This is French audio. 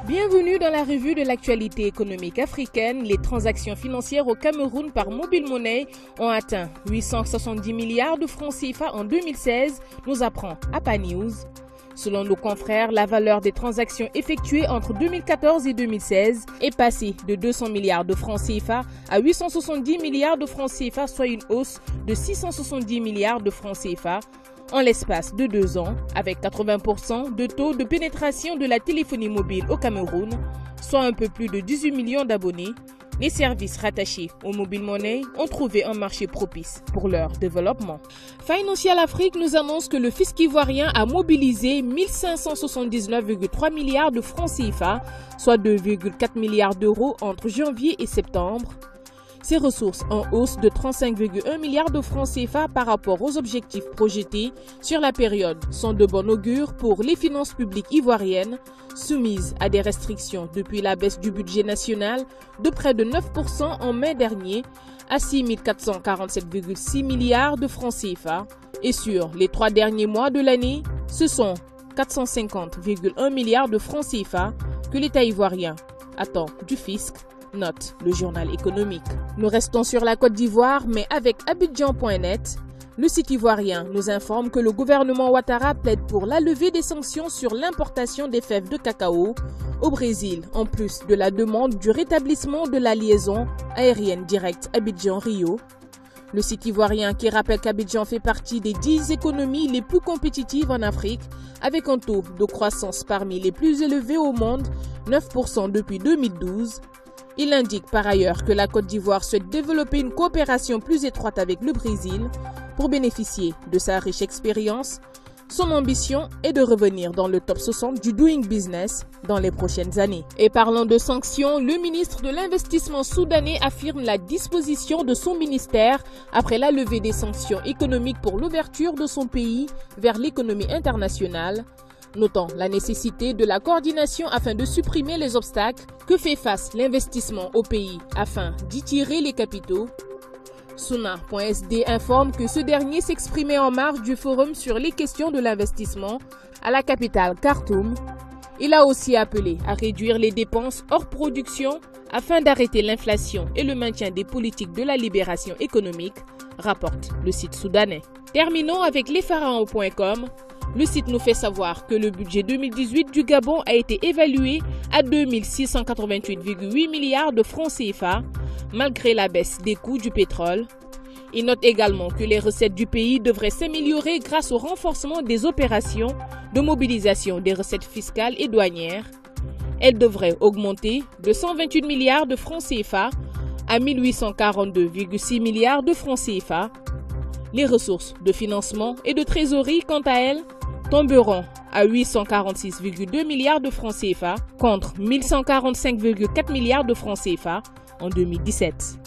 Bienvenue dans la revue de l'actualité économique africaine. Les transactions financières au Cameroun par mobile money ont atteint 870 milliards de francs CFA en 2016, nous apprend APA News. Selon nos confrères, la valeur des transactions effectuées entre 2014 et 2016 est passée de 200 milliards de francs CFA à 870 milliards de francs CFA, soit une hausse de 670 milliards de francs CFA en l'espace de 2 ans, avec 80% de taux de pénétration de la téléphonie mobile au Cameroun, soit un peu plus de 18 millions d'abonnés. Les services rattachés au mobile money ont trouvé un marché propice pour leur développement. Financial Afrique nous annonce que le fisc ivoirien a mobilisé 1579,3 milliards de francs CFA, soit 2,4 milliards d'euros entre janvier et septembre. Ces ressources en hausse de 35,1 milliards de francs CFA par rapport aux objectifs projetés sur la période sont de bon augure pour les finances publiques ivoiriennes, soumises à des restrictions depuis la baisse du budget national de près de 9% en mai dernier à 6 447,6 milliards de francs CFA. Et sur les 3 derniers mois de l'année, ce sont 450,1 milliards de francs CFA que l'État ivoirien attend du fisc, note le journal économique. Nous restons sur la Côte d'Ivoire, mais avec Abidjan.net, le site ivoirien nous informe que le gouvernement Ouattara plaide pour la levée des sanctions sur l'importation des fèves de cacao au Brésil, en plus de la demande du rétablissement de la liaison aérienne directe Abidjan-Rio. Le site ivoirien qui rappelle qu'Abidjan fait partie des 10 économies les plus compétitives en Afrique, avec un taux de croissance parmi les plus élevés au monde, 9% depuis 2012. Il indique par ailleurs que la Côte d'Ivoire souhaite développer une coopération plus étroite avec le Brésil pour bénéficier de sa riche expérience. Son ambition est de revenir dans le top 60 du Doing Business dans les prochaines années. Et parlant de sanctions, le ministre de l'Investissement soudanais affirme la disposition de son ministère après la levée des sanctions économiques pour l'ouverture de son pays vers l'économie internationale, notant la nécessité de la coordination afin de supprimer les obstacles que fait face l'investissement au pays afin d'y tirer les capitaux. Suna.sd informe que ce dernier s'exprimait en marge du forum sur les questions de l'investissement à la capitale Khartoum. Il a aussi appelé à réduire les dépenses hors production afin d'arrêter l'inflation et le maintien des politiques de la libération économique, rapporte le site soudanais. Terminons avec lespharaons.com. Le site nous fait savoir que le budget 2018 du Gabon a été évalué à 2688,8 milliards de francs CFA, malgré la baisse des coûts du pétrole. Il note également que les recettes du pays devraient s'améliorer grâce au renforcement des opérations de mobilisation des recettes fiscales et douanières. Elles devraient augmenter de 128 milliards de francs CFA à 1842,6 milliards de francs CFA. Les ressources de financement et de trésorerie, quant à elles, tomberont à 846,2 milliards de francs CFA contre 1145,4 milliards de francs CFA en 2017.